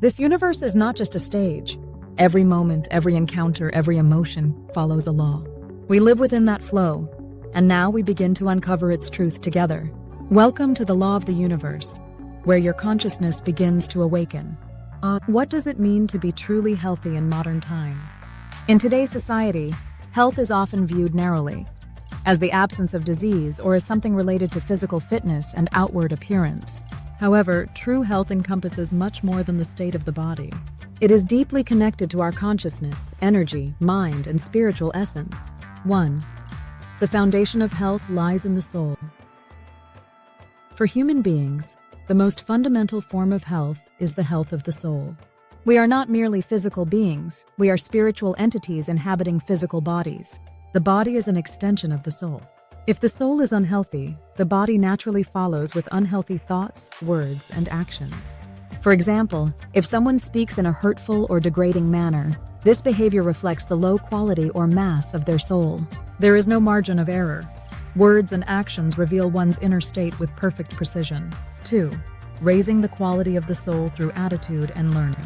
This universe is not just a stage. Every moment, every encounter, every emotion follows a law. We live within that flow, and now we begin to uncover its truth together. Welcome to the law of the universe, where your consciousness begins to awaken. What does it mean to be truly healthy in modern times? In today's society, health is often viewed narrowly, as the absence of disease or as something related to physical fitness and outward appearance. However, true health encompasses much more than the state of the body. It is deeply connected to our consciousness, energy, mind, and spiritual essence. 1. The foundation of health lies in the soul. For human beings, the most fundamental form of health is the health of the soul. We are not merely physical beings, we are spiritual entities inhabiting physical bodies. The body is an extension of the soul. If the soul is unhealthy, the body naturally follows with unhealthy thoughts, words, and actions. For example, if someone speaks in a hurtful or degrading manner, this behavior reflects the low quality or mass of their soul. There is no margin of error. Words and actions reveal one's inner state with perfect precision. 2. Raising the quality of the soul through attitude and learning.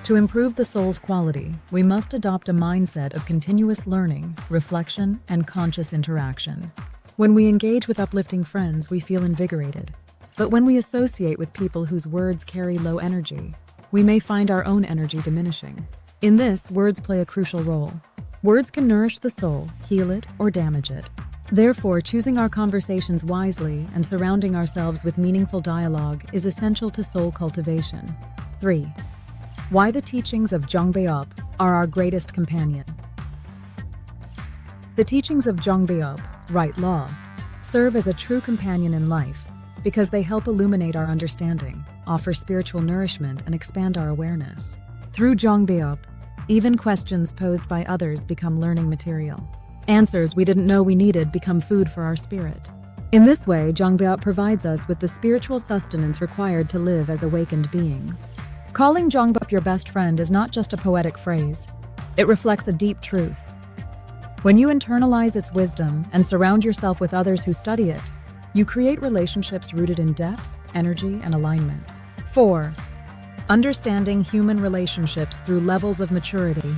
To improve the soul's quality, we must adopt a mindset of continuous learning, reflection, and conscious interaction. When we engage with uplifting friends, we feel invigorated. But when we associate with people whose words carry low energy, we may find our own energy diminishing. In this, words play a crucial role. Words can nourish the soul, heal it, or damage it. Therefore, choosing our conversations wisely and surrounding ourselves with meaningful dialogue is essential to soul cultivation. 3. Why the teachings of GONG are our greatest companion. The teachings of GONG, right law, serve as a true companion in life because they help illuminate our understanding, offer spiritual nourishment, and expand our awareness. Through GONG, even questions posed by others become learning material. Answers we didn't know we needed become food for our spirit. In this way, GONG provides us with the spiritual sustenance required to live as awakened beings. Calling GONG your best friend is not just a poetic phrase. It reflects a deep truth. When you internalize its wisdom and surround yourself with others who study it, you create relationships rooted in depth, energy, and alignment. 4. Understanding human relationships through levels of maturity.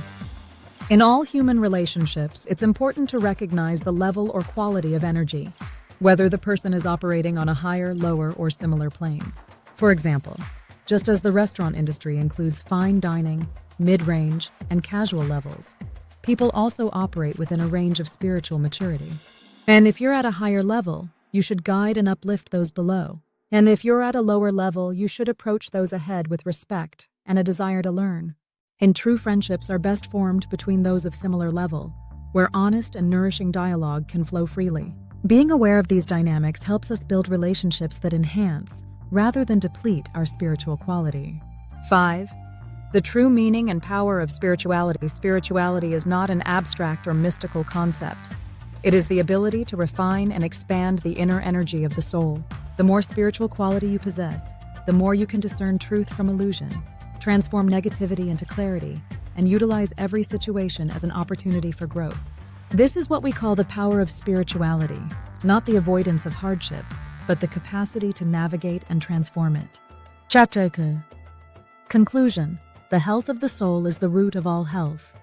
In all human relationships, it's important to recognize the level or quality of energy, whether the person is operating on a higher, lower, or similar plane. For example, just as the restaurant industry includes fine dining, mid-range, and casual levels, people also operate within a range of spiritual maturity. And if you're at a higher level, you should guide and uplift those below. And if you're at a lower level, you should approach those ahead with respect and a desire to learn. And true friendships are best formed between those of similar level, where honest and nourishing dialogue can flow freely. Being aware of these dynamics helps us build relationships that enhance, rather than deplete, our spiritual quality. 5. The true meaning and power of spirituality. Spirituality is not an abstract or mystical concept. It is the ability to refine and expand the inner energy of the soul. The more spiritual quality you possess, the more you can discern truth from illusion, transform negativity into clarity, and utilize every situation as an opportunity for growth. This is what we call the power of spirituality, not the avoidance of hardship, but the capacity to navigate and transform it. Chapter 2. Conclusion. The health of the soul is the root of all health.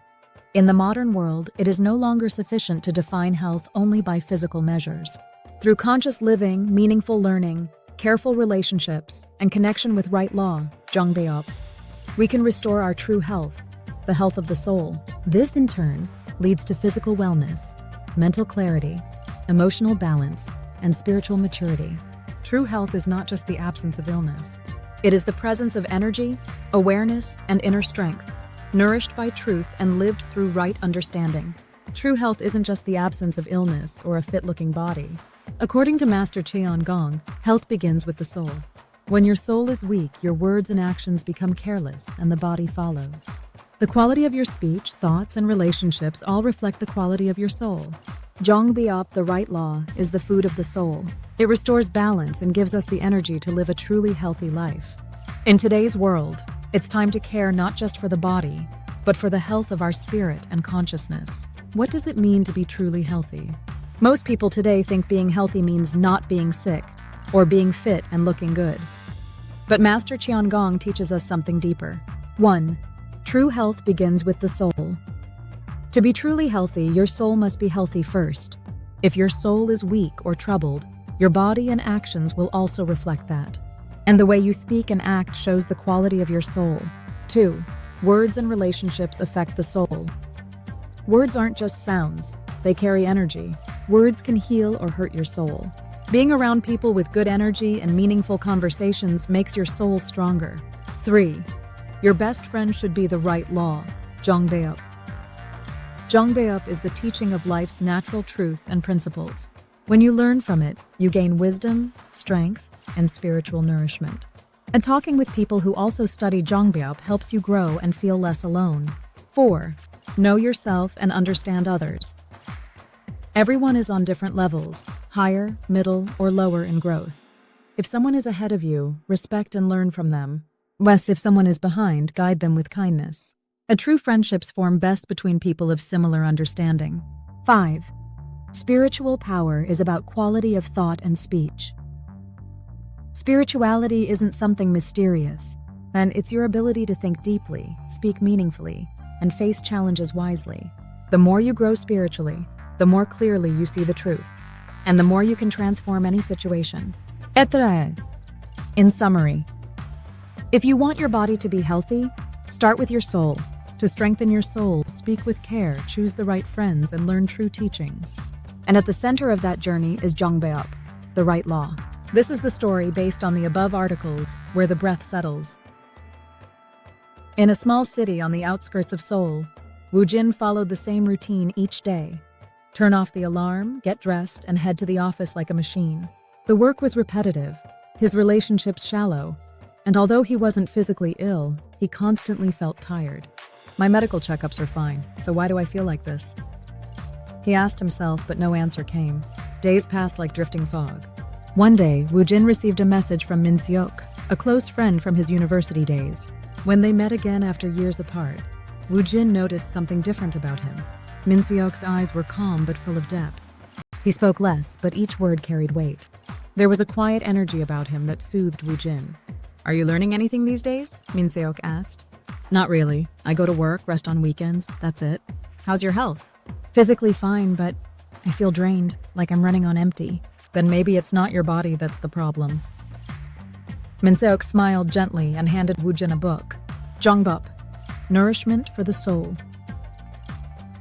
In the modern world, it is no longer sufficient to define health only by physical measures. Through conscious living, meaningful learning, careful relationships, and connection with right law, GONG, we can restore our true health, the health of the soul. This, in turn, leads to physical wellness, mental clarity, emotional balance, and spiritual maturity. True health is not just the absence of illness. It is the presence of energy, awareness, and inner strength, nourished by truth and lived through right understanding. True health isn't just the absence of illness or a fit-looking body. According to Master CHEON Gong, health begins with the soul. When your soul is weak, your words and actions become careless, and the body follows. The quality of your speech, thoughts, and relationships all reflect the quality of your soul. GONG, the right law, is the food of the soul. It restores balance and gives us the energy to live a truly healthy life. In today's world, it's time to care not just for the body, but for the health of our spirit and consciousness. What does it mean to be truly healthy? Most people today think being healthy means not being sick or being fit and looking good. But Master CHEON GONG teaches us something deeper. 1. True health begins with the soul. To be truly healthy, your soul must be healthy first. If your soul is weak or troubled, your body and actions will also reflect that. And the way you speak and act shows the quality of your soul. 2. Words and relationships affect the soul. Words aren't just sounds, they carry energy. Words can heal or hurt your soul. Being around people with good energy and meaningful conversations makes your soul stronger. 3. Your best friend should be the right law. GONG. GONG is the teaching of life's natural truth and principles. When you learn from it, you gain wisdom, strength, and spiritual nourishment. And talking with people who also study GONG helps you grow and feel less alone. 4. Know yourself and understand others. Everyone is on different levels, higher, middle, or lower in growth. If someone is ahead of you, respect and learn from them. Whereas if someone is behind, guide them with kindness. A true friendships form best between people of similar understanding. 5. Spiritual power is about quality of thought and speech. Spirituality isn't something mysterious, and it's your ability to think deeply, speak meaningfully, and face challenges wisely. The more you grow spiritually, the more clearly you see the truth, and the more you can transform any situation. In summary, if you want your body to be healthy, start with your soul. To strengthen your soul, speak with care, choose the right friends, and learn true teachings. And at the center of that journey is GONG, the right law. This is the story based on the above articles, where the breath settles. In a small city on the outskirts of Seoul, Woo Jin followed the same routine each day. Turn off the alarm, get dressed, and head to the office like a machine. The work was repetitive, his relationships shallow, and although he wasn't physically ill, he constantly felt tired. My medical checkups are fine, so why do I feel like this? He asked himself, but no answer came. Days passed like drifting fog. One day, Woo Jin received a message from Min Seok, a close friend from his university days. When they met again after years apart, Woo Jin noticed something different about him. Min Seok's eyes were calm but full of depth. He spoke less, but each word carried weight. There was a quiet energy about him that soothed Woo Jin. "Are you learning anything these days?" Min Seok asked. "Not really. I go to work, rest on weekends, that's it." "How's your health?" "Physically fine, but I feel drained, like I'm running on empty." "Then maybe it's not your body that's the problem." Min Seok smiled gently and handed Woo Jin a book. "Jongbup, Nourishment for the Soul."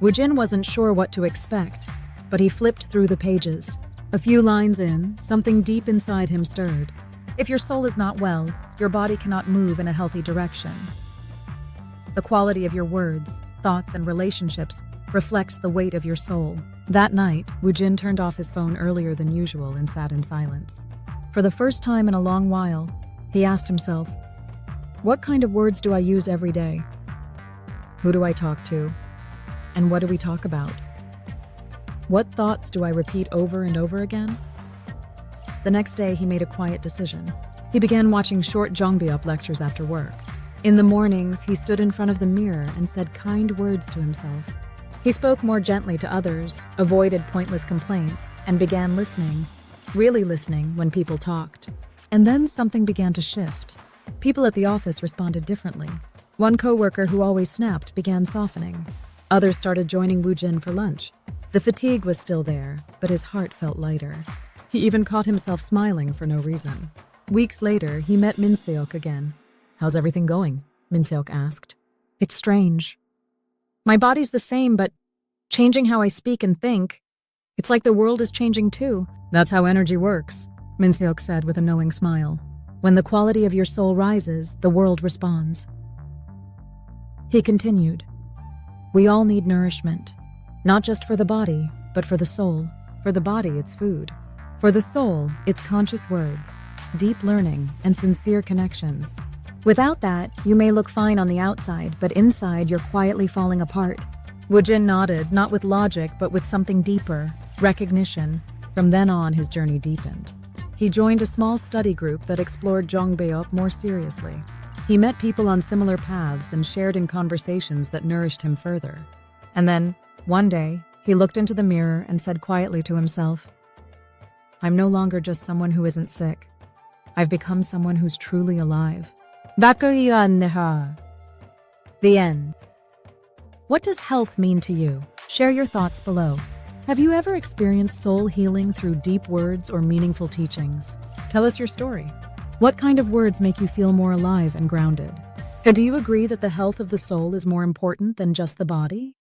Woo Jin wasn't sure what to expect, but he flipped through the pages. A few lines in, something deep inside him stirred. If your soul is not well, your body cannot move in a healthy direction. The quality of your words, thoughts, and relationships reflects the weight of your soul. That night, Woo Jin turned off his phone earlier than usual and sat in silence. For the first time in a long while, he asked himself, "What kind of words do I use every day? Who do I talk to? And what do we talk about? What thoughts do I repeat over and over again?" The next day, he made a quiet decision. He began watching short Jongbyup lectures after work. In the mornings, he stood in front of the mirror and said kind words to himself. He spoke more gently to others, avoided pointless complaints, and began listening, really listening when people talked. And then something began to shift. People at the office responded differently. One coworker who always snapped began softening. Others started joining Woo Jin for lunch. The fatigue was still there, but his heart felt lighter. He even caught himself smiling for no reason. Weeks later, he met Min Seok again. "How's everything going?" Min Seok asked. "It's strange. My body's the same, but changing how I speak and think, it's like the world is changing too." "That's how energy works," Min Seok said with a knowing smile. "When the quality of your soul rises, the world responds." He continued, "We all need nourishment, not just for the body, but for the soul. For the body, it's food. For the soul, it's conscious words, deep learning, and sincere connections. Without that, you may look fine on the outside, but inside you're quietly falling apart." Woo Jin nodded, not with logic, but with something deeper, recognition. From then on, his journey deepened. He joined a small study group that explored Jongbyup more seriously. He met people on similar paths and shared in conversations that nourished him further. And then, one day, he looked into the mirror and said quietly to himself, "I'm no longer just someone who isn't sick. I've become someone who's truly alive. The end. What does health mean to you? Share your thoughts below. Have you ever experienced soul healing through deep words or meaningful teachings? Tell us your story. What kind of words make you feel more alive and grounded? Do you agree that the health of the soul is more important than just the body?